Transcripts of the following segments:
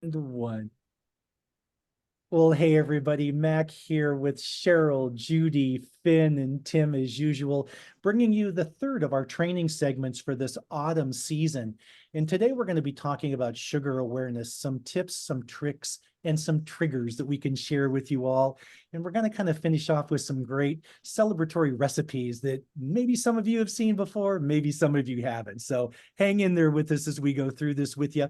One. Well, hey everybody, Mac here with Cheryl, Judy, Finn, and Tim as usual, bringing you the third of our training segments for this autumn season. And today we're going to be talking about sugar awareness, some tips, some tricks, and some triggers that we can share with you all. And we're going to kind of finish off with some great celebratory recipes that maybe some of you have seen before, maybe some of you haven't. So hang in there with us as we go through this with you.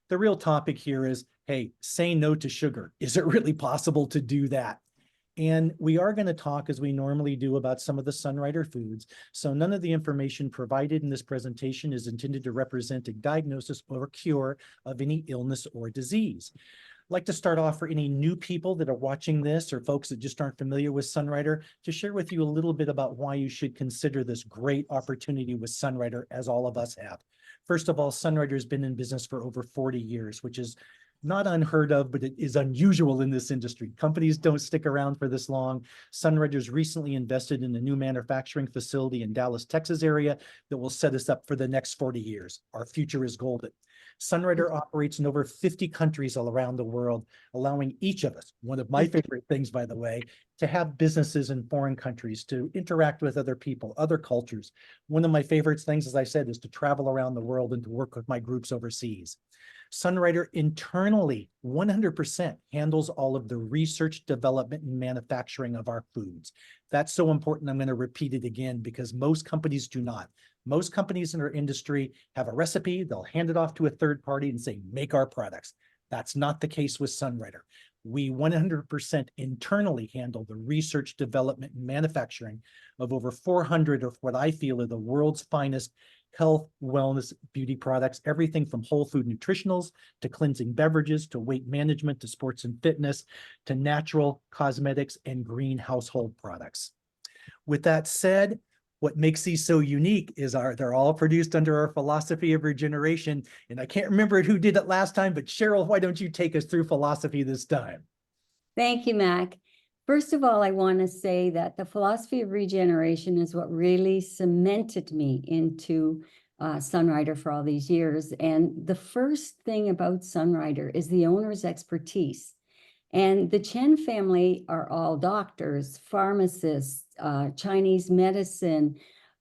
The real topic here is, hey, say no to sugar. Is it really possible to do that? And we are going to talk, as we normally do, about some of the Sunrider foods. So none of the information provided in this presentation is intended to represent a diagnosis or cure of any illness or disease. I'd like to start off for any new people that are watching this or folks that just aren't familiar with Sunrider, to share with you a little bit about why you should consider this great opportunity with Sunrider, as all of us have. First of all, Sunrider has been in business for over 40 years, which is not unheard of, but it is unusual in this industry. Companies don't stick around for this long. Sunrider's recently invested in a new manufacturing facility in Dallas, Texas area that will set us up for the next 40 years. Our future is golden. Sunrider operates in over 50 countries all around the world, allowing each of us, one of my favorite things, by the way, to have businesses in foreign countries, to interact with other people, other cultures. One of my favorite things, as I said, is to travel around the world and to work with my groups overseas. Sunrider internally 100% handles all of the research, development, and manufacturing of our foods. That's so important. I'm going to repeat it again because most companies do not. Most companies in our industry have a recipe, they'll hand it off to a third party and say, make our products. That's not the case with Sunrider. We 100% internally handle the research, development, and manufacturing of over 400 of what I feel are the world's finest health, wellness, beauty products, everything from whole food nutritionals to cleansing beverages, to weight management, to sports and fitness, to natural cosmetics and green household products. With that said, what makes these so unique is they're all produced under our philosophy of regeneration. And I can't remember who did it last time, but Cheryl, why don't you take us through philosophy this time? Thank you, Mac. First of all, I want to say that the philosophy of regeneration is what really cemented me into Sunrider for all these years. And the first thing about Sunrider is the owner's expertise. And the Chen family are all doctors, pharmacists, Chinese medicine,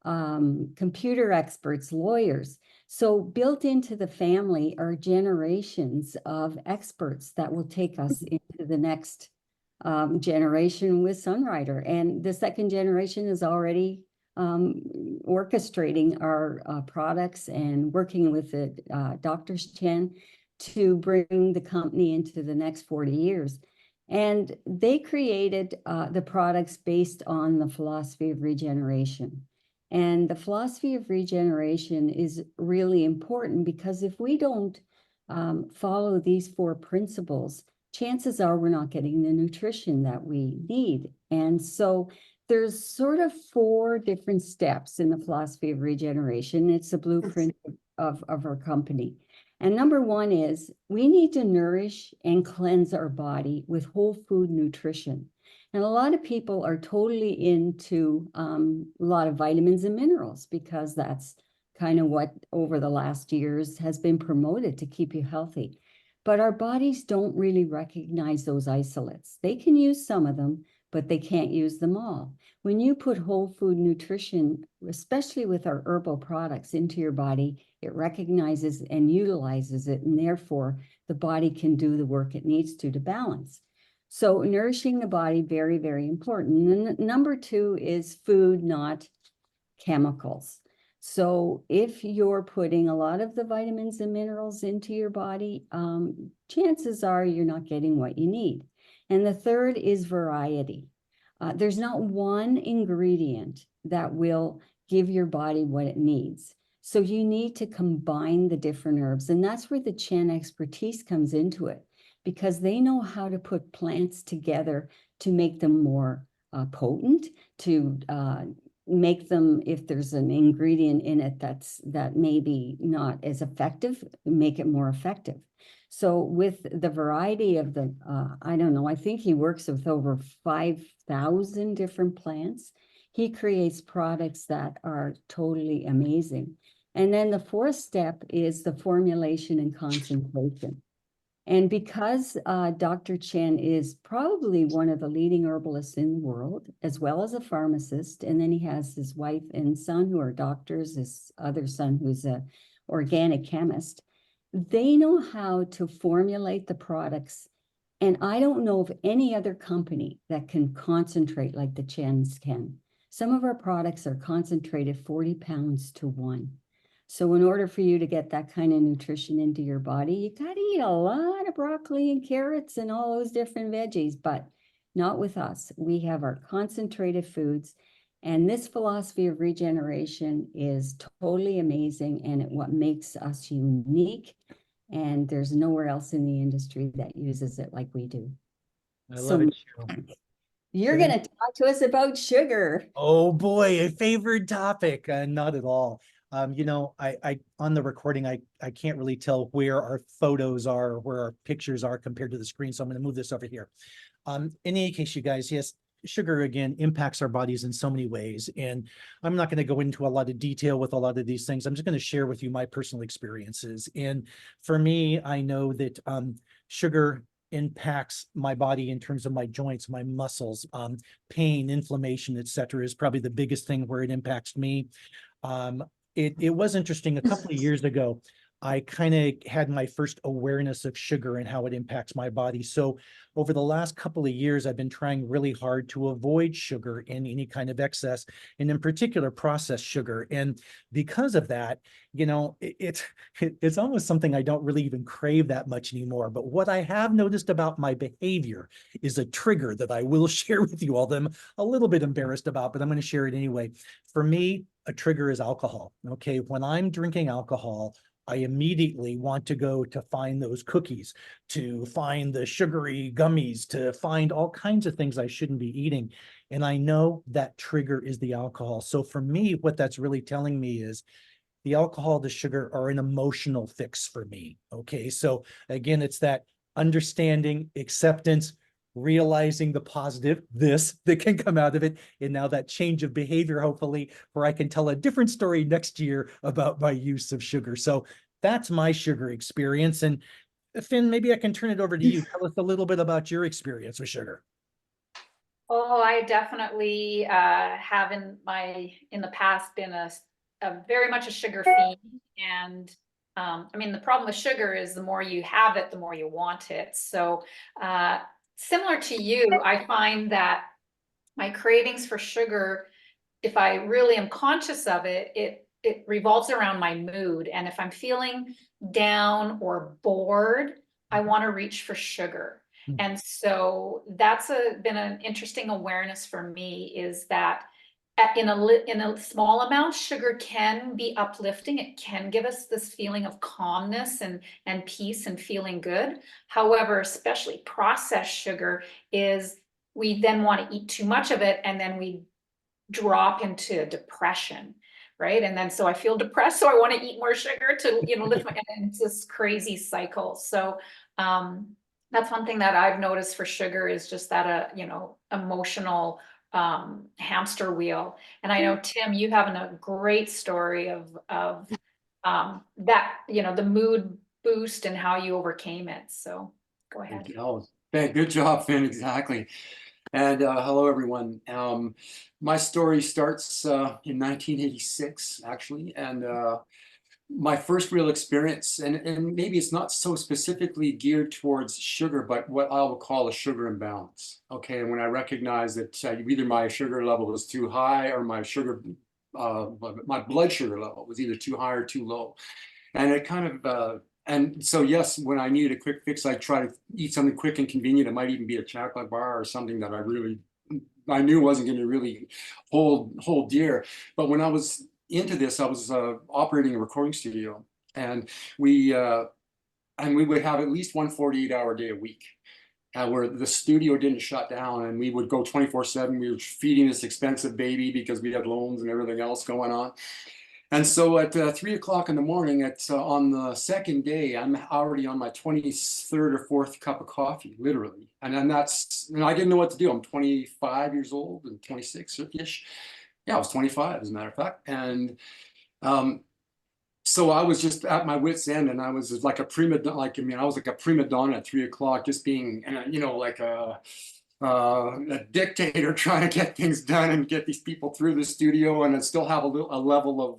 computer experts, lawyers. So built into the family are generations of experts that will take us into the next generation with Sunrider. And the second generation is already orchestrating our products and working with the Dr. Chen to bring the company into the next 40 years. And they created the products based on the philosophy of regeneration. And the philosophy of regeneration is really important because if we don't follow these four principles, chances are we're not getting the nutrition that we need. And so there's sort of four different steps in the philosophy of regeneration. It's a blueprint of our company. And number one is we need to nourish and cleanse our body with whole food nutrition. And a lot of people are totally into a lot of vitamins and minerals because that's kind of what over the last years has been promoted to keep you healthy. But our bodies don't really recognize those isolates. They can use some of them, but they can't use them all. When you put whole food nutrition, especially with our herbal products, into your body, it recognizes and utilizes it, and therefore the body can do the work it needs to balance. So nourishing the body, very, very important. And number two is food, not chemicals. So if you're putting a lot of the vitamins and minerals into your body, chances are you're not getting what you need. And the third is variety. There's not one ingredient that will give your body what it needs. So you need to combine the different herbs. And that's where the Chen expertise comes into it, because they know how to put plants together to make them more potent, to make them, if there's an ingredient in it that maybe not as effective, make it more effective. So with the variety of the, I don't know, I think he works with over 5,000 different plants. He creates products that are totally amazing. And then the fourth step is the formulation and concentration. And because Dr. Chen is probably one of the leading herbalists in the world, as well as a pharmacist, and then he has his wife and son who are doctors, his other son who's a organic chemist, they know how to formulate the products. And I don't know of any other company that can concentrate like the Chens can. Some of our products are concentrated 40 pounds to 1. So in order for you to get that kind of nutrition into your body, you got to eat a lot of broccoli and carrots and all those different veggies, but not with us. We have our concentrated foods. And this philosophy of regeneration is totally amazing, and what makes us unique. And there's nowhere else in the industry that uses it like we do. I love it, Cheryl. You're going to talk to us about sugar. Oh boy, a favorite topic. Not at all. You know, I on the recording, I can't really tell where our photos are, or where our pictures are compared to the screen. So I'm going to move this over here. In any case, you guys, yes, sugar again impacts our bodies in so many ways. And I'm not going to go into a lot of detail with a lot of these things. I'm just going to share with you my personal experiences. And for me, I know that sugar impacts my body in terms of my joints, my muscles, pain, inflammation, etc., is probably the biggest thing where it impacts me. It was interesting a couple of years ago. I kind of had my first awareness of sugar and how it impacts my body. So over the last couple of years, I've been trying really hard to avoid sugar in any kind of excess, and in particular processed sugar. And because of that, you know, it's almost something I don't really even crave that much anymore. But what I have noticed about my behavior is a trigger that I will share with you all. That I'm a little bit embarrassed about, but I'm going to share it anyway. For me, a trigger is alcohol. Okay, when I'm drinking alcohol, I immediately want to go to find those cookies, to find the sugary gummies, to find all kinds of things I shouldn't be eating. And I know that trigger is the alcohol. So for me, what that's really telling me is the alcohol, the sugar are an emotional fix for me. Okay, so again, it's that understanding, acceptance, realizing the positive, this that can come out of it, and now that change of behavior, hopefully, where I can tell a different story next year about my use of sugar. So that's my sugar experience. And Finn, maybe I can turn it over to you. Tell us a little bit about your experience with sugar. Oh, I definitely have in the past been a very much a sugar fiend. And I mean, the problem with sugar is the more you have it, the more you want it. So similar to you, I find that my cravings for sugar, if I really am conscious of it, it revolves around my mood. And if I'm feeling down or bored, I want to reach for sugar. And so that's been an interesting awareness for me, is that in a small amount, sugar can be uplifting. It can give us this feeling of calmness and peace and feeling good. However, especially processed sugar is, we then want to eat too much of it, and then we drop into depression, right? And then so I feel depressed, so I want to eat more sugar to, you know, lift my, and it's this crazy cycle. So that's one thing that I've noticed for sugar, is just that you know, emotional hamster wheel. And I know, Tim, you have a great story of that, you know, the mood boost and how you overcame it. So go ahead. Thank you. Oh, good job, Finn. Exactly. And hello, everyone. My story starts in 1986, actually, and my first real experience, and maybe it's not so specifically geared towards sugar, but what I will call a sugar imbalance. Okay, and when I recognized that either my sugar level was too high, or my my blood sugar level was either too high or too low, and it kind of and so, yes, when I needed a quick fix, I try to eat something quick and convenient. It might even be a chocolate bar or something that I knew wasn't going to really hold dear. But when I was into this, I was operating a recording studio, and we would have at least one 48-hour day a week, where the studio didn't shut down, and we would go 24/7. We were feeding this expensive baby because we had loans and everything else going on. And so at 3 o'clock in the morning, on the second day, I'm already on my 23rd or 4th cup of coffee, literally. And then I didn't know what to do. I'm 25 years old, and 26-ish. Yeah, I was 25, as a matter of fact. And so I was just at my wit's end, and I was like a prima donna, like, I mean, I was like a prima donna at 3 o'clock, just being, you know, like a dictator trying to get things done and get these people through the studio, and then still have a level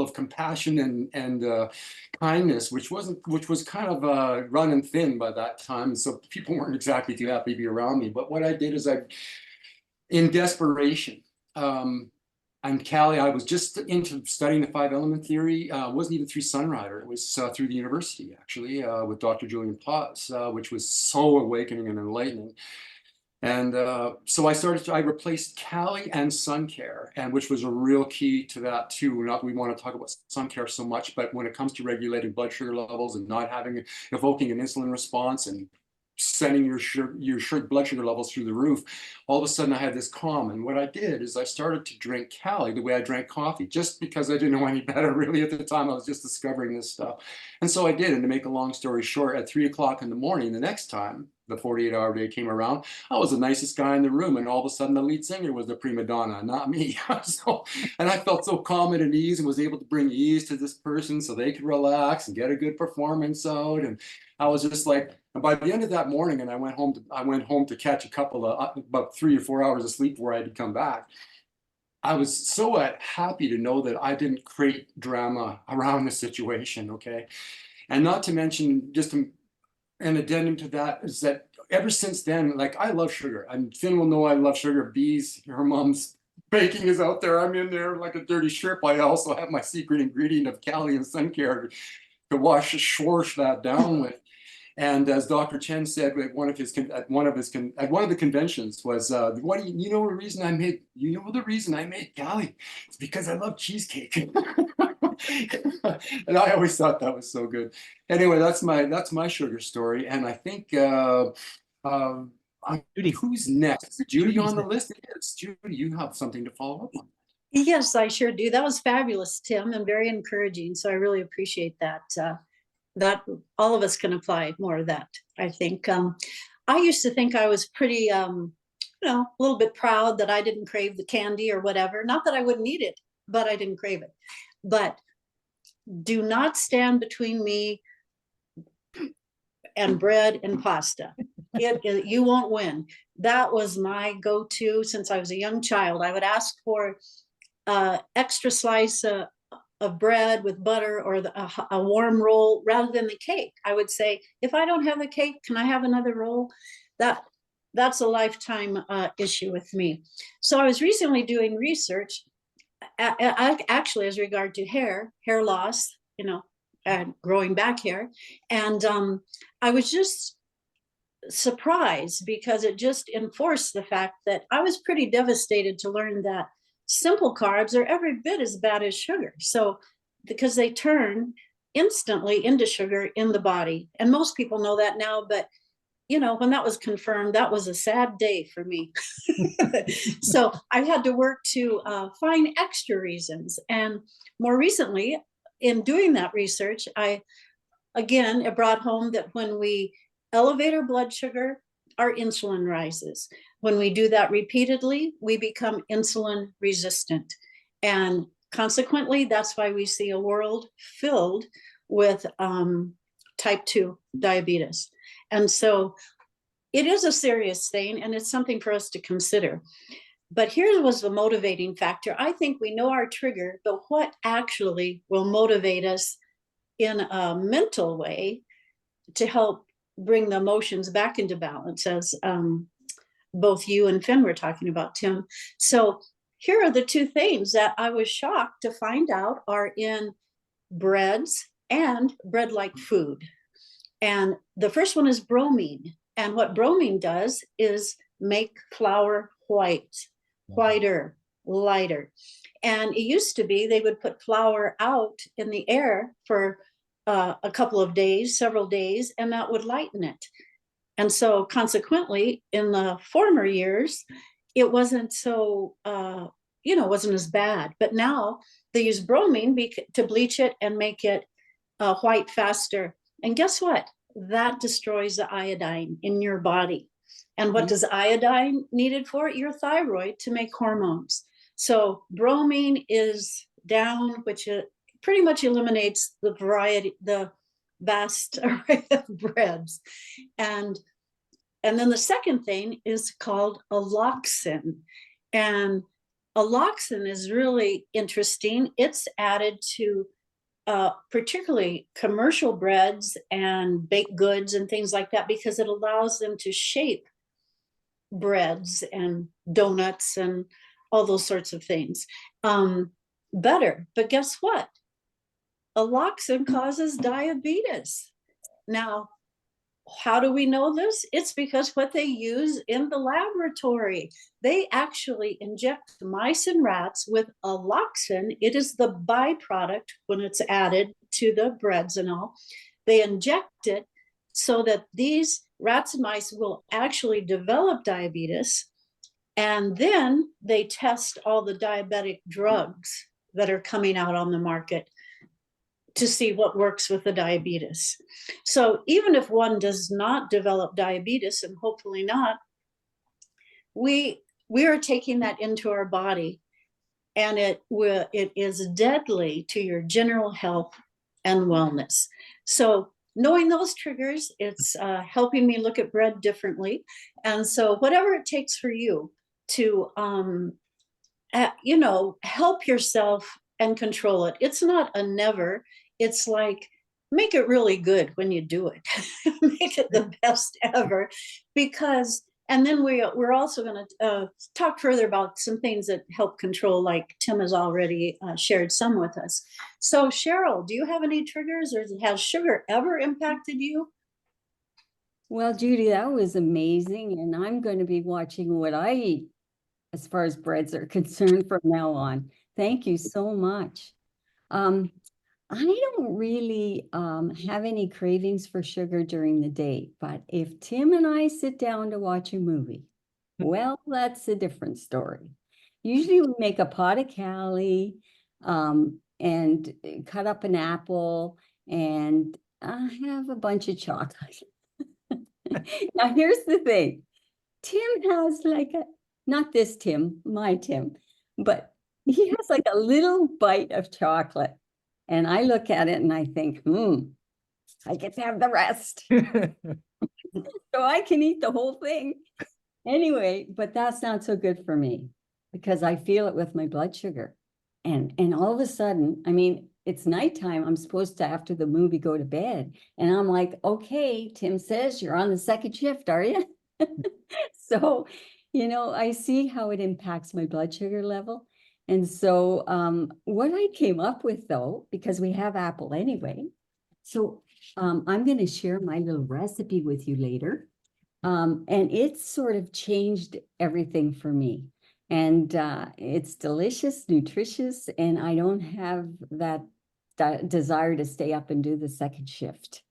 of compassion and kindness, which was kind of running thin by that time. So people weren't exactly too happy to be around me. But what I did is in desperation, I'm Cali. I was just into studying the 5-element theory. It wasn't even through Sunrider. It was through the university, actually, with Dr. Julian Paz, which was so awakening and enlightening. And so I replaced Cali and SunCare, and which was a real key to that too. Not that we want to talk about SunCare so much, but when it comes to regulating blood sugar levels and not evoking an insulin response and sending your blood sugar levels through the roof, all of a sudden I had this calm. And what I did is I started to drink Cali the way I drank coffee, just because I didn't know any better really at the time. I was just discovering this stuff. And so I did. And to make a long story short, at 3 o'clock in the morning, the next time the 48-hour day came around, I was the nicest guy in the room. And all of a sudden the lead singer was the prima donna, not me. And I felt so calm and at ease, and was able to bring ease to this person so they could relax and get a good performance out. And I was just like, and by the end of that morning, and I went home to catch a couple of about 3 or 4 hours of sleep before I had to come back. I was so happy to know that I didn't create drama around the situation. Okay. And not to mention, just an addendum to that, is that ever since then, like, I love sugar. And Finn will know I love sugar. Bees, her mom's baking is out there. I'm in there like a dirty shrimp. I also have my secret ingredient of Cali and SunCare to wash that down with. And as Dr. Chen said at one of the conventions was, what do you know the reason I made Cali? It's because I love cheesecake. And I always thought that was so good. Anyway, that's my sugar story. And I think Judy. Who's next? Is Judy Judy's on the next. list? Yes, Judy, you have something to follow up on. Yes, I sure do. That was fabulous, Tim, and very encouraging. So I really appreciate that. That all of us can apply more of that, I think. I used to think I was pretty, a little bit proud that I didn't crave the candy or whatever. Not that I wouldn't eat it, but I didn't crave it. But do not stand between me and bread and pasta. You won't win. That was my go-to since I was a young child. I would ask for extra slice of bread with butter, or a warm roll rather than the cake. I would say, if I don't have the cake, can I have another roll? That's a lifetime issue with me. So I was recently doing research, actually, as regard to hair loss, and growing back hair. And I was just surprised, because it just enforced the fact that I was pretty devastated to learn that simple carbs are every bit as bad as sugar. So, because they turn instantly into sugar in the body. And most people know that now, but when that was confirmed, that was a sad day for me. So I had to work to find extra reasons. And more recently, in doing that research, it brought home that when we elevate our blood sugar, our insulin rises. When we do that repeatedly, we become insulin resistant. And consequently, that's why we see a world filled with type 2 diabetes. And so it is a serious thing, and it's something for us to consider. But here was the motivating factor. I think we know our trigger, but what actually will motivate us in a mental way to help bring the emotions back into balance, as both you and Finn were talking about, Tim. So here are the two things that I was shocked to find out are in breads and bread-like food. And the first one is bromine. And what bromine does is make flour whiter, lighter. And it used to be they would put flour out in the air for a couple of days, several days, and that would lighten it. And so consequently, in the former years, it wasn't so, wasn't as bad. But now they use bromine to bleach it and make it white faster. And guess what? That destroys the iodine in your body. And what does iodine needed for? Your thyroid to make hormones. So bromine is down, which pretty much eliminates the variety, the vast array of breads. And then the second thing is called alloxan. And alloxan is really interesting. It's added to particularly commercial breads and baked goods and things like that, because it allows them to shape breads and donuts and all those sorts of things better. But guess what? Alloxan causes diabetes. Now, how do we know this? It's because what they use in the laboratory. They actually inject mice and rats with alloxan. It is the byproduct when it's added to the breads and all. They inject it so that these rats and mice will actually develop diabetes. And then they test all the diabetic drugs that are coming out on the market to see what works with the diabetes. So even if one does not develop diabetes, and hopefully not, we are taking that into our body, and it is deadly to your general health and wellness. So knowing those triggers, it's helping me look at bread differently. And so whatever it takes for you to, help yourself and control it. It's not a never. It's like, make it really good when you do it. Make it the best ever, because, and then we're also going to talk further about some things that help control, like Tim has already shared some with us. So Cheryl, do you have any triggers, or has sugar ever impacted you? Well, Judy, that was amazing. And I'm going to be watching what I eat as far as breads are concerned from now on. Thank you so much. I don't really have any cravings for sugar during the day, but if Tim and I sit down to watch a movie, well, that's a different story. Usually we make a pot of Cali and cut up an apple and have a bunch of chocolate. Now, here's the thing. Tim has not this Tim, my Tim, but he has like a little bite of chocolate. And I look at it and I think, I get to have the rest. So I can eat the whole thing. Anyway, but that's not so good for me because I feel it with my blood sugar. And all of a sudden, I mean, it's nighttime. I'm supposed to, after the movie, go to bed. And I'm like, okay, Tim says you're on the second shift, are you? So, I see how it impacts my blood sugar level. And so what I came up with, though, because we have apple anyway, so I'm going to share my little recipe with you later. And it's sort of changed everything for me. And it's delicious, nutritious, and I don't have that desire to stay up and do the second shift.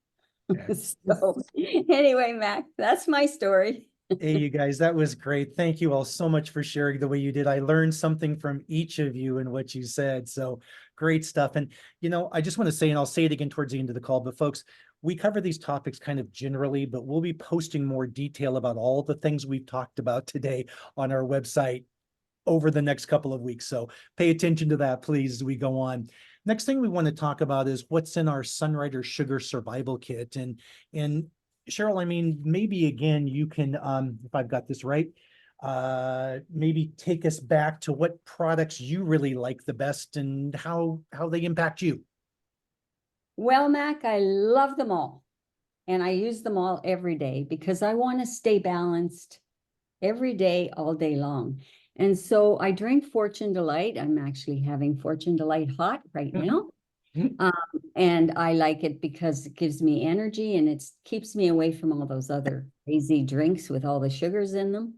So anyway, Mac, that's my story. Hey, you guys, that was great. Thank you all so much for sharing the way you did. I learned something from each of you in what you said. So great stuff. And, I just want to say, and I'll say it again towards the end of the call, but folks, we cover these topics kind of generally, but we'll be posting more detail about all the things we've talked about today on our website over the next couple of weeks. So pay attention to that, please, as we go on. Next thing we want to talk about is what's in our Sunrider Sugar Survival Kit. And Cheryl, I mean, maybe again, you can, if I've got this right, maybe take us back to what products you really like the best and how they impact you. Well, Mac, I love them all. And I use them all every day because I want to stay balanced every day, all day long. And so I drink Fortune Delight. I'm actually having Fortune Delight hot right now. And I like it because it gives me energy and it keeps me away from all those other crazy drinks with all the sugars in them.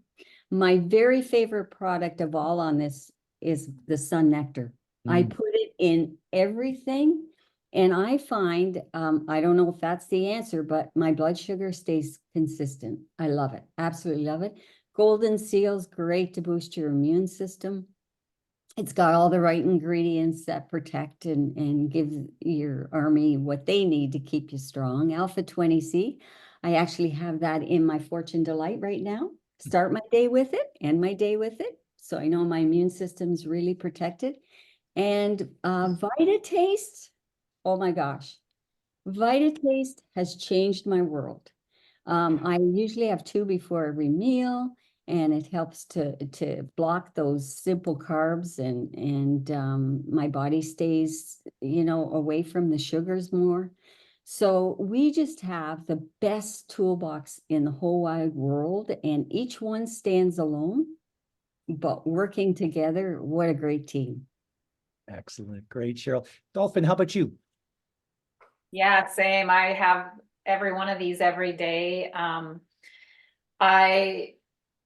My very favorite product of all on this is the Sun Nectar. I put it in everything. And I find, I don't know if that's the answer, but my blood sugar stays consistent. I love it. Absolutely love it. Golden Seal's great to boost your immune system. It's got all the right ingredients that protect and give your army what they need to keep you strong. Alpha 20C, I actually have that in my Fortune Delight right now. Start my day with it, end my day with it. So I know my immune system's really protected. And VitaTaste, oh my gosh, VitaTaste has changed my world. I usually have 2 before every meal, and it helps to block those simple carbs, and my body stays, away from the sugars more. So we just have the best toolbox in the whole wide world, and each one stands alone, but working together, what a great team. Excellent. Great, Cheryl. Dolphin, how about you? Yeah, same. I have every one of these every day.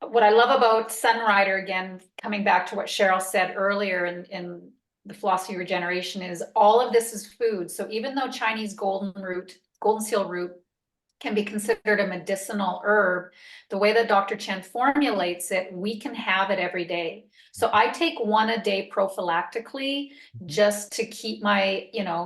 What I love about Sunrider, again, coming back to what Cheryl said earlier in the philosophy of regeneration, is all of this is food. So even though Chinese golden seal root can be considered a medicinal herb, the way that Dr. Chen formulates it, we can have it every day. So I take 1 a day prophylactically, just to keep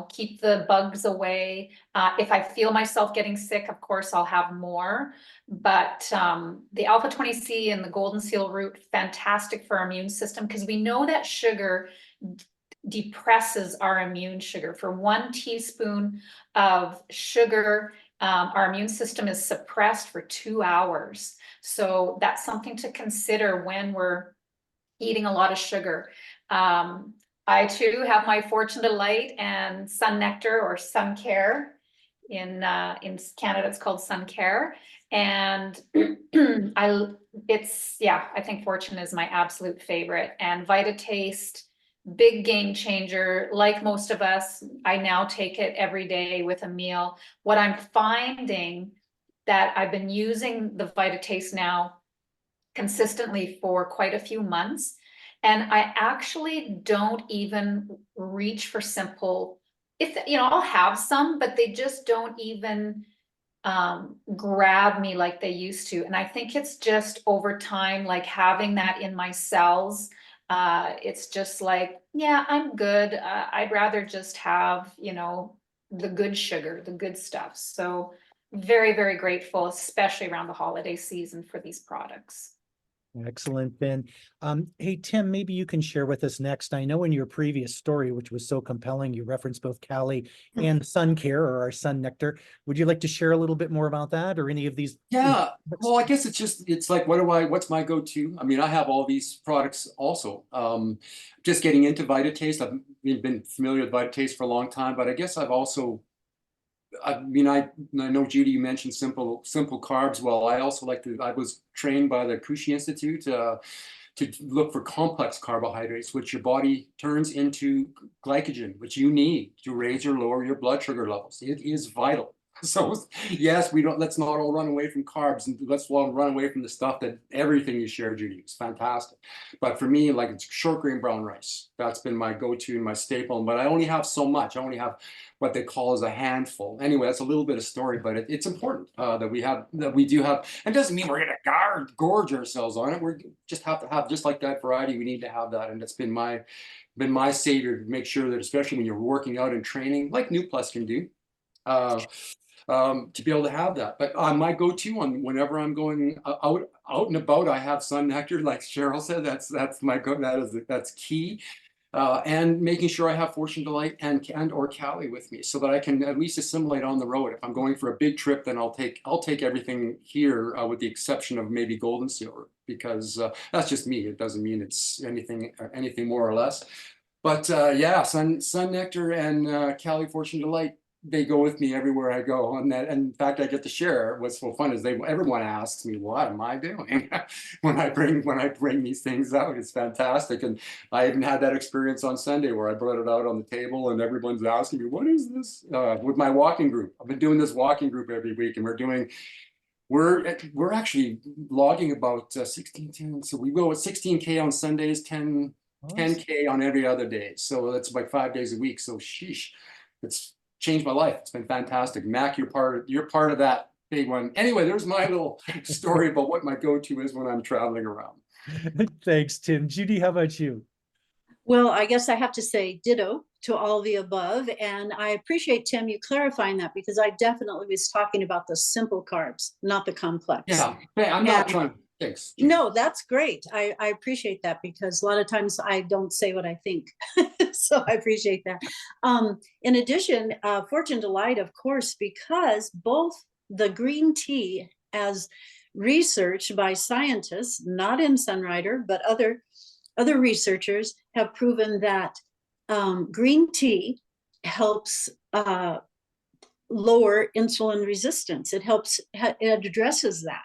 keep the bugs away. If I feel myself getting sick, of course, I'll have more. But the alpha 20C and the golden seal root, fantastic for our immune system, because we know that sugar depresses our immune sugar. For 1 teaspoon of sugar, our immune system is suppressed for 2 hours. So that's something to consider when we're eating a lot of sugar. I too have my Fortune Delight and Sun Nectar, or Sun Care. In Canada, it's called Sun Care. And I think Fortune is my absolute favorite. And VitaTaste, big game changer. Like most of us, I now take it every day with a meal. What I'm finding, that I've been using the VitaTaste now consistently for quite a few months, and I actually don't even reach for simple, I'll have some, but they just don't even grab me like they used to. And I think it's just over time, like having that in my cells, it's just like, yeah, I'm good. I'd rather just have, the good sugar, the good stuff. So very, very grateful, especially around the holiday season, for these products. Excellent, Ben. Hey, Tim, maybe you can share with us next. I know in your previous story, which was so compelling, you referenced both Cali and Sun Care, or our Sun Nectar. Would you like to share a little bit more about that, or any of these? Yeah, well, I guess it's like, what's my go-to? I mean, I have all these products also. Just getting into VitaTaste. I've been familiar with VitaTaste for a long time, but I guess I know, Judy, you mentioned simple carbs. Well, I also I was trained by the Kushi Institute to look for complex carbohydrates, which your body turns into glycogen, which you need to raise or lower your blood sugar levels. It is vital. So yes, let's not all run away from carbs, and let's all run away from the stuff that everything you share, Judy, is fantastic. But for me, like, it's short grain brown rice. That's been my go-to and my staple. But I only have so much. I only have what they call as a handful. Anyway, that's a little bit of story, but it's important that we do have. And it doesn't mean we're gonna gorge ourselves on it. We just have to have, just like that variety. We need to have that, and it's been my savior to make sure that, especially when you're working out and training, like New Plus can do. To be able to have that. But my go-to on whenever I'm going out and about, I have Sun Nectar, like Cheryl said. That's my go. That's key. And making sure I have Fortune Delight or Cali with me, so that I can at least assimilate on the road. If I'm going for a big trip, then I'll take everything here, with the exception of maybe Golden Seal, because that's just me. It doesn't mean it's anything more or less. But yeah, Sun Nectar and Cali Fortune Delight, they go with me everywhere I go on that. And in fact, I get to share. What's so fun is everyone asks me, what am I doing when I bring these things out? It's fantastic. And I even had that experience on Sunday where I brought it out on the table and everyone's asking me, what is this? With my walking group. I've been doing this walking group every week, and we're actually logging about 16. So we go with 16K on Sundays, 10K on every other day. So that's like 5 days a week. So sheesh, it's changed my life. It's been fantastic. Mac, you're part of that big one. Anyway, there's my little story about what my go-to is when I'm traveling around. Thanks, Tim. Judy, how about you? Well, I guess I have to say ditto to all the above. And I appreciate, Tim, you clarifying that, because I definitely was talking about the simple carbs, not the complex. Yeah, I'm not trying. Thanks. No, that's great. I appreciate that because a lot of times I don't say what I think. So I appreciate that. In addition, Fortune Delight, of course, because both the green tea as researched by scientists, not in Sunrider, but other researchers have proven that green tea helps lower insulin resistance. It helps, it addresses that.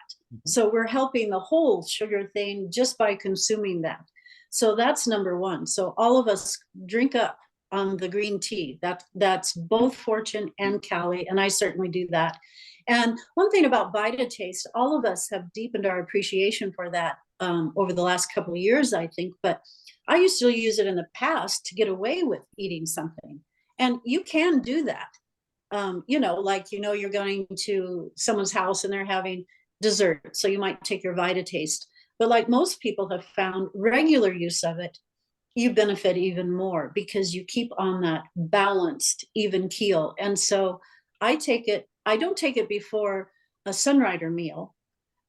So we're helping the whole sugar thing just by consuming that. So that's number one. So all of us drink up on the green tea. That's both Fortune and Cali, and I certainly do that. And one thing about VitaTaste, all of us have deepened our appreciation for that over the last couple of years, I think. But I used to use it in the past to get away with eating something, and you can do that. You know, like, you know, you're going to someone's house and they're having dessert, so you might take your VitaTaste. But like most people have found, regular use of it, you benefit even more because you keep on that balanced, even keel. And so I take it, I don't take it before a Sunrider meal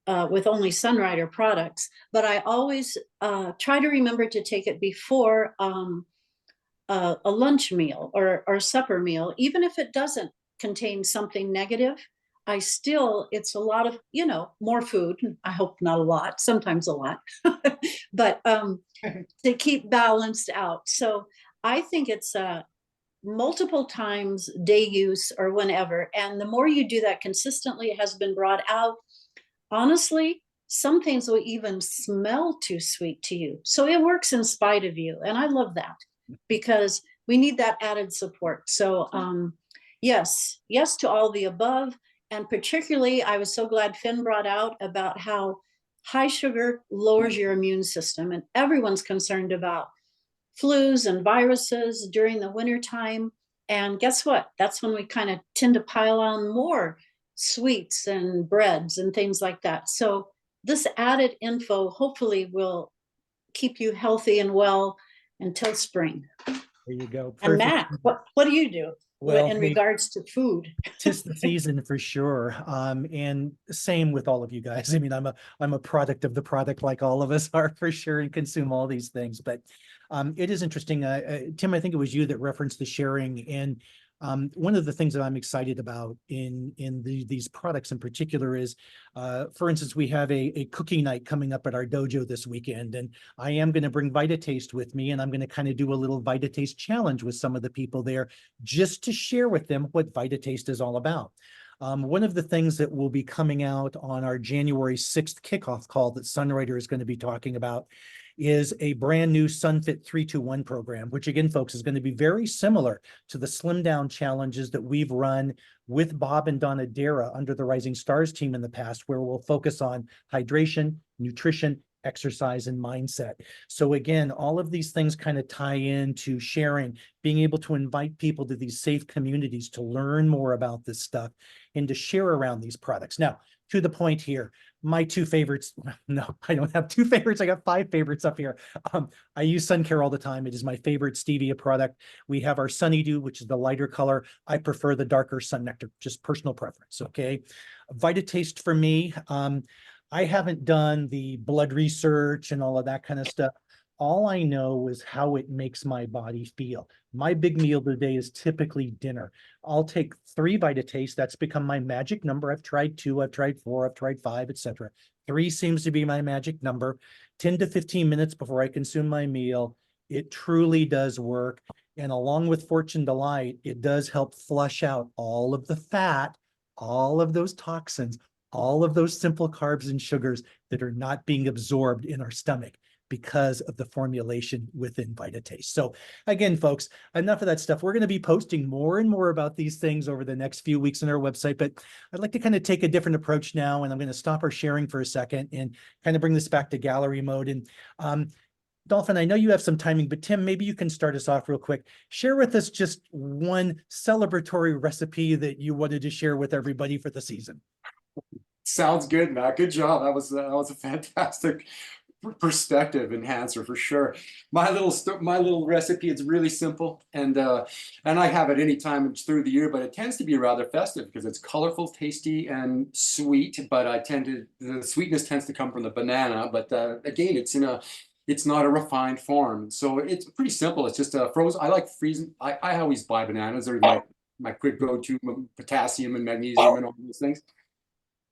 with only Sunrider products, but I always try to remember to take it before a lunch meal or supper meal, even if it doesn't contain something negative. I still, it's a lot of, you know, more food. I hope not a lot, sometimes a lot, but to keep balanced out. So I think it's multiple times day use or whenever. And the more you do that consistently, it has been brought out. Honestly, some things will even smell too sweet to you. So it works in spite of you. And I love that because we need that added support. So yes to all the above. And particularly, I was so glad Finn brought out about how high sugar lowers your immune system. And everyone's concerned about flus and viruses during the winter time. And guess what? That's when we kind of tend to pile on more sweets and breads and things like that. So this added info hopefully will keep you healthy and well until spring. There you go. And Perfect. Mac, what do you do Well, in hey, regards to food? 'tis the season for sure. And same with all of you guys. I mean, I'm a product of the product, like all of us are for sure, and consume all these things. But it is interesting. Tim, I think it was you that referenced the sharing. And one of the things that I'm excited about in these products in particular is, for instance, we have a cookie night coming up at our dojo this weekend, and I am going to bring VitaTaste with me, and I'm going to kind of do a little VitaTaste challenge with some of the people there, just to share with them what VitaTaste is all about. One of the things that will be coming out on our January 6th kickoff call that Sunrider is going to be talking about is a brand new SunFit 321 program, which again, folks, is going to be very similar to the Slim Down challenges that we've run with Bob and Donna Dara under the Rising Stars team in the past, where we'll focus on hydration, nutrition, exercise, and mindset. So again, all of these things kind of tie into sharing, being able to invite people to these safe communities to learn more about this stuff and to share around these products. Now, to the point here, my two favorites, no, I don't have two favorites. I got 5 favorites up here. I use Sun Care all the time. It is my favorite stevia product. We have our Sunny Dew, which is the lighter color. I prefer the darker Sun Nectar, just personal preference, okay? VitaTaste for me, I haven't done the blood research and all of that kind of stuff. All I know is how it makes my body feel. My big meal today is typically dinner. I'll take 3 VitaTaste. That's become my magic number. I've tried 2, I've tried 4, I've tried 5, etc. 3 seems to be my magic number. 10 to 15 minutes before I consume my meal. It truly does work. And along with Fortune Delight, it does help flush out all of the fat, all of those toxins, all of those simple carbs and sugars that are not being absorbed in our stomach because of the formulation within VitaTaste. So again, folks, enough of that stuff. We're going to be posting more and more about these things over the next few weeks on our website, but I'd like to kind of take a different approach now, and I'm going to stop our sharing for a second and kind of bring this back to gallery mode. And Dolphin, I know you have some timing, but Tim, maybe you can start us off real quick. Share with us just one celebratory recipe that you wanted to share with everybody for the season. Sounds good, Matt. Good job. That was a fantastic perspective enhancer for sure. My little recipe is really simple, and I have it any time through the year, but it tends to be rather festive because it's colorful, tasty, and sweet. But the sweetness tends to come from the banana. But again, it's not a refined form, so it's pretty simple. It's just a frozen. I like freezing. I always buy bananas. They're my quick go-to, potassium and magnesium and all those things.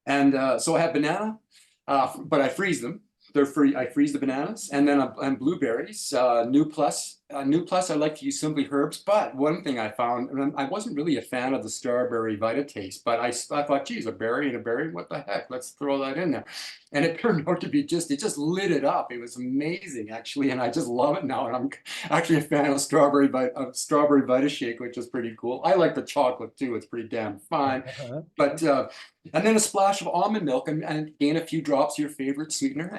And so I have banana, but I freeze them. They're free. I freeze the bananas, and then and blueberries. New Plus. New Plus. I like to use Simply Herbs. But one thing I found, and I wasn't really a fan of the Starberry Vita Taste, but I thought, geez, a berry and a berry. What the heck? Let's throw that in there. And it turned out to be it just lit it up. It was amazing, actually, and I just love it now. And I'm actually a fan of Strawberry Vita Shake, which is pretty cool. I like the chocolate too. It's pretty damn fine. But and then a splash of almond milk, and again a few drops of your favorite sweetener,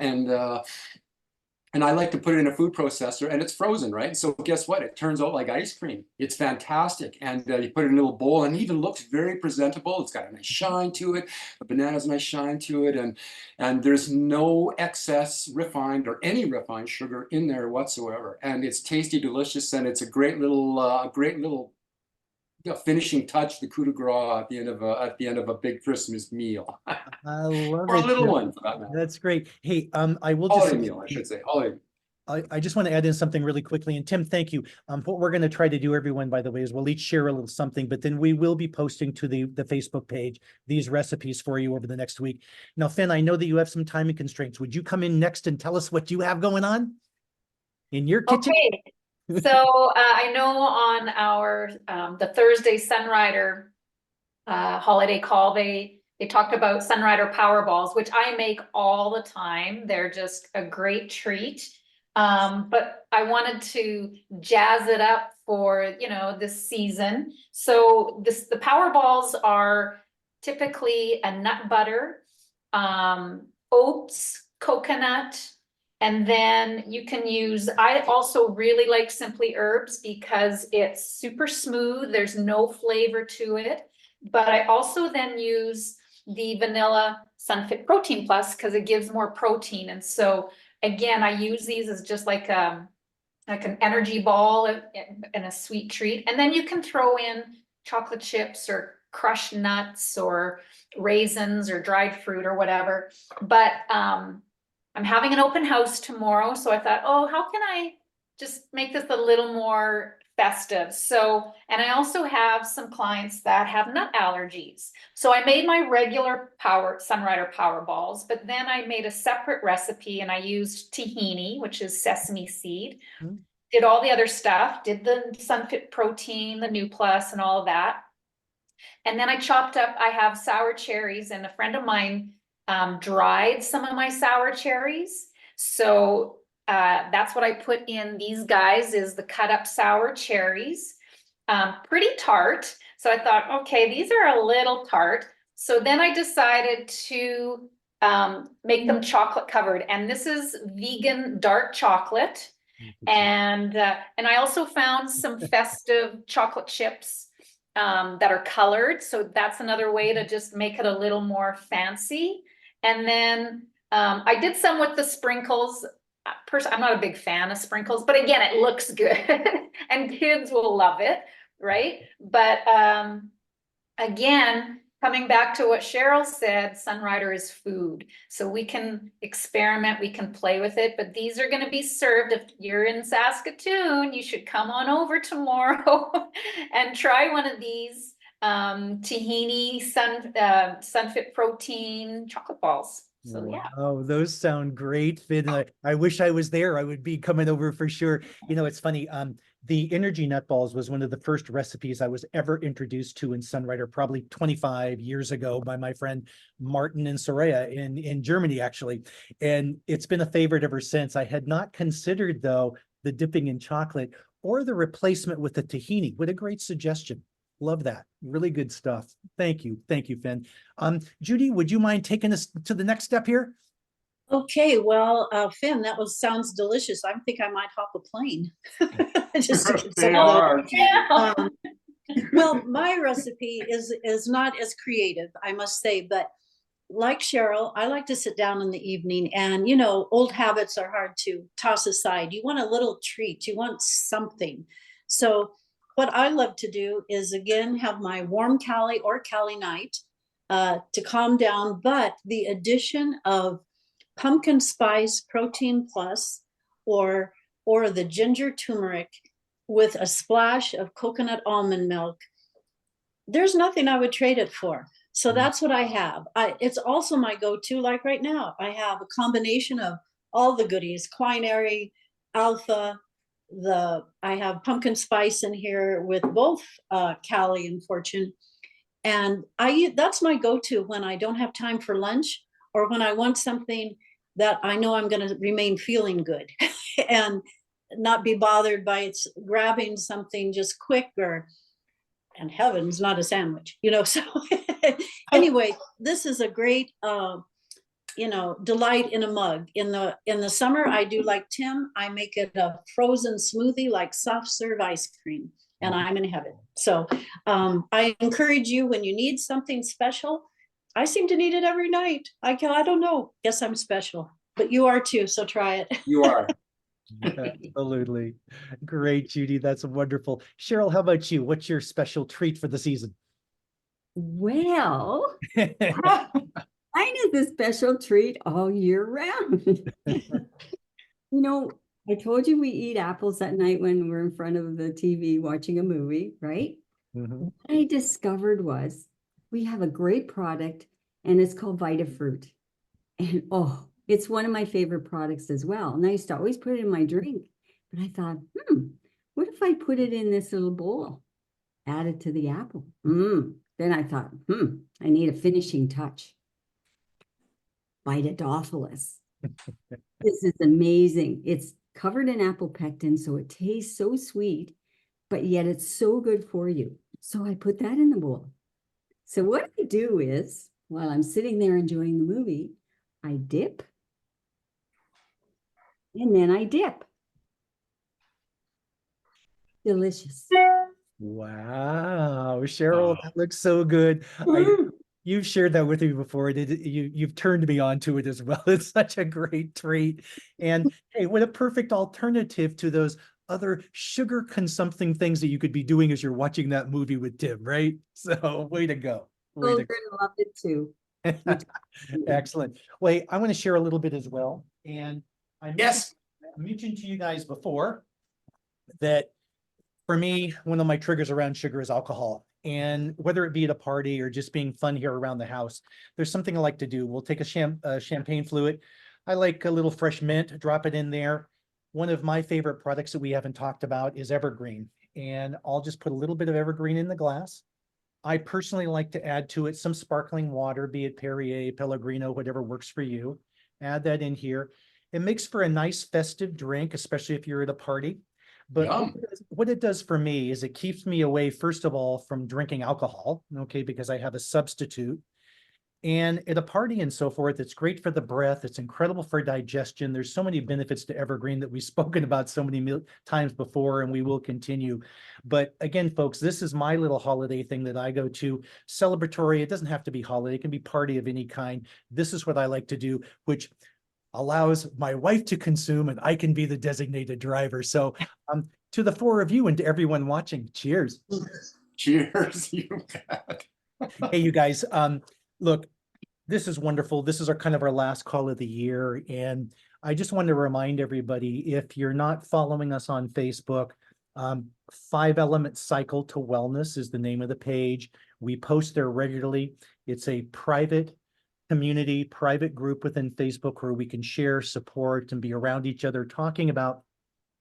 and I like to put it in a food processor, and it's frozen, right? So guess what? It turns out like ice cream. It's fantastic, and you put it in a little bowl, and it even looks very presentable. It's got a nice shine to it. The banana's a nice shine to it, and there's no excess refined or any refined sugar in there whatsoever. And it's tasty, delicious, and it's a great little finishing touch, the coup de grace at the end of a big Christmas meal, I love or a it, little Tim. one for that matter. That's great. Hey, I will just Holiday say, meal, I should say. Holiday. I just want to add in something really quickly. And Tim, thank you. What we're going to try to do, everyone, by the way, is we'll each share a little something, but then we will be posting to the Facebook page these recipes for you over the next week. Now, Finn, I know that you have some timing constraints. Would you come in next and tell us what you have going on in your kitchen? Okay. So I know on our the Thursday Sunrider holiday call, they talked about Sunrider Powerballs, which I make all the time. They're just a great treat. But I wanted to jazz it up for, this season. So the Powerballs are typically a nut butter, oats, coconut, and then you can use, I also really like Simply Herbs because it's super smooth. There's no flavor to it. But I also then use the vanilla Sunfit Protein Plus because it gives more protein. And so again, I use these as just like an energy ball and a sweet treat. And then you can throw in chocolate chips or crushed nuts or raisins or dried fruit or whatever. But I'm having an open house tomorrow, so I thought, oh, how can I just make this a little more festive? So, and I also have some clients that have nut allergies. So I made my regular Sunrider Powerballs, but then I made a separate recipe and I used tahini, which is sesame seed. Did all the other stuff, did the Sunfit Protein, the New Plus and all of that. And then I have sour cherries, and a friend of mine dried some of my sour cherries. So that's what I put in these guys, is the cut up sour cherries. Pretty tart. So I thought, okay, these are a little tart. So then I decided to make them chocolate covered. And this is vegan dark chocolate. And I also found some festive chocolate chips that are colored. So that's another way to just make it a little more fancy. And then I did some with the sprinkles. I'm not a big fan of sprinkles, but again, it looks good and kids will love it, right? But again, coming back to what Cheryl said, Sunrider is food. So we can experiment, we can play with it, but these are going to be served. If you're in Saskatoon, you should come on over tomorrow and try one of these tahini Sunfit Protein chocolate balls. So yeah. Oh, those sound great, Finn. I wish I was there. I would be coming over for sure. It's funny. The energy nut balls was one of the first recipes I was ever introduced to in Sunrider, probably 25 years ago, by my friend Martin and Soraya in Germany, actually. And it's been a favorite ever since. I had not considered, though, the dipping in chocolate or the replacement with the tahini. What a great suggestion. Love that. Really good stuff. Thank you. Thank you, Finn. Judy, would you mind taking us to the next step here? Okay, well, Finn, sounds delicious. I think I might hop a plane. Just to get some of those. Well, my recipe is not as creative, I must say, but like Cheryl, I like to sit down in the evening and, you know, old habits are hard to toss aside. You want a little treat, you want something. So what I love to do is again, have my warm Cali or Cali Night to calm down, but the addition of pumpkin spice protein plus or the ginger turmeric with a splash of coconut almond milk, there's nothing I would trade it for. So that's what I have. It's also my go-to, like right now, I have a combination of all the goodies, quinary, alpha, I have pumpkin spice in here with both Cali and Fortune. And that's my go-to when I don't have time for lunch or when I want something that I know I'm going to remain feeling good and not be bothered by it's grabbing something just quick and heaven's not a sandwich, you know. So anyway, this is a great you know, delight in a mug. In the summer, I do like Tim, I make it a frozen smoothie like soft serve ice cream, and I'm in heaven. So I encourage you, when you need something special, I seem to need it every night. I don't know, guess I'm special, but you are too, so try it. You are. Absolutely. Great, Judy. That's wonderful. Cheryl, how about you? What's your special treat for the season? Well, mine is a special treat all year round. You know, I told you we eat apples at night when we're in front of the TV watching a movie, right? Mhm. What I discovered was we have a great product and it's called VitaFruit. And oh, it's one of my favorite products as well. And I used to always put it in my drink. But I thought, what if I put it in this little bowl? Add it to the apple. Then I thought, I need a finishing touch. Vitadophilus. This is amazing. It's covered in apple pectin, so it tastes so sweet, but yet it's so good for you. So I put that in the bowl. So what I do is, while I'm sitting there enjoying the movie, I dip, and then I dip. Delicious. Wow, Cheryl, Wow. that looks so good. You've shared that with me before. You've turned me on to it as well. It's such a great treat. And hey, what a perfect alternative to those other sugar consuming things that you could be doing as you're watching that movie with Tim, right? So way to go. Way to Children love it too. Excellent. Wait, I want to share a little bit as well. And I Yes. mentioned to you guys before that for me, one of my triggers around sugar is alcohol. And whether it be at a party or just being fun here around the house, there's something I like to do. We'll take a champagne fluid. I like a little fresh mint, drop it in there. One of my favorite products that we haven't talked about is Evergreen. And I'll just put a little bit of Evergreen in the glass. I personally like to add to it some sparkling water, be it Perrier, Pellegrino, whatever works for you. Add that in here. It makes for a nice festive drink, especially if you're at a party. But Yum. what it does for me is it keeps me away, first of all, from drinking alcohol, okay, because I have a substitute. And at a party and so forth, it's great for the breath. It's incredible for digestion. There's so many benefits to Evergreen that we've spoken about so many times before, and we will continue. But again, folks, this is my little holiday thing that I go to. Celebratory. It doesn't have to be holiday. It can be party of any kind. This is what I like to do, which allows my wife to consume and I can be the designated driver. So to the four of you and to everyone watching, cheers. Cheers. You bet. Hey, you guys, look, this is wonderful. This is our kind of our last call of the year. And I just want to remind everybody, if you're not following us on Facebook, 5 Element Cycle to Wellness is the name of the page. We post there regularly. It's a private community, private group within Facebook where we can share, support, and be around each other, talking about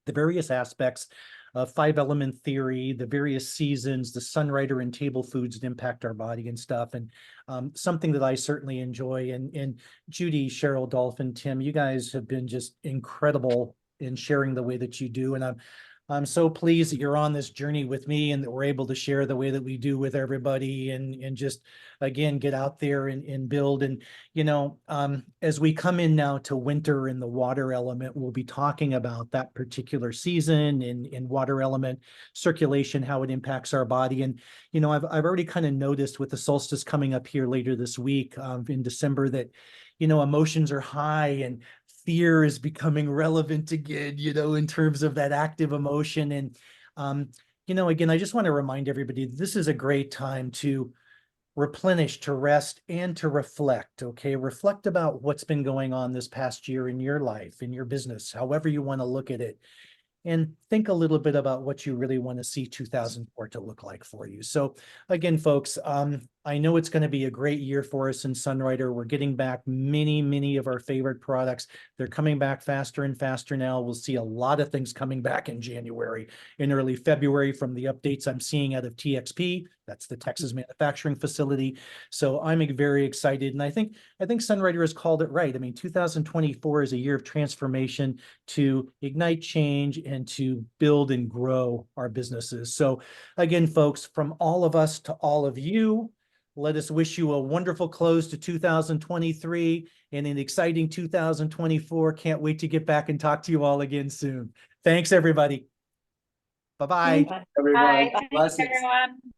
the various aspects of 5 element theory, the various seasons, the sunrider and table foods that impact our body and stuff. And something that I certainly enjoy. And Judy, Cheryl, Dolphin, Tim, you guys have been just incredible in sharing the way that you do. And I'm so pleased that you're on this journey with me and that we're able to share the way that we do with everybody and just, again, get out there and build. And, as we come in now to winter in the water element, we'll be talking about that particular season in water element circulation, how it impacts our body. And, I've already kind of noticed with the solstice coming up here later this week, in December that, emotions are high and fear is becoming relevant again, in terms of that active emotion. And, again, I just want to remind everybody, this is a great time to replenish, to rest, and to reflect, okay? Reflect about what's been going on this past year in your life, in your business, however you want to look at it. And think a little bit about what you really want to see 2004 to look like for you. So again, folks, I know it's going to be a great year for us in Sunrider. We're getting back many of our favorite products. They're coming back faster and faster now. We'll see a lot of things coming back in January, in early February from the updates I'm seeing out of TXP. That's the Texas manufacturing facility. So I'm very excited. And I think Sunrider has called it right. I mean, 2024 is a year of transformation to ignite change and to build and grow our businesses. So again, folks, from all of us to all of you, let us wish you a wonderful close to 2023 and an exciting 2024. Can't wait to get back and talk to you all again soon. Thanks, everybody. Bye-bye. Everybody, Bye. Thanks, blessings. everyone.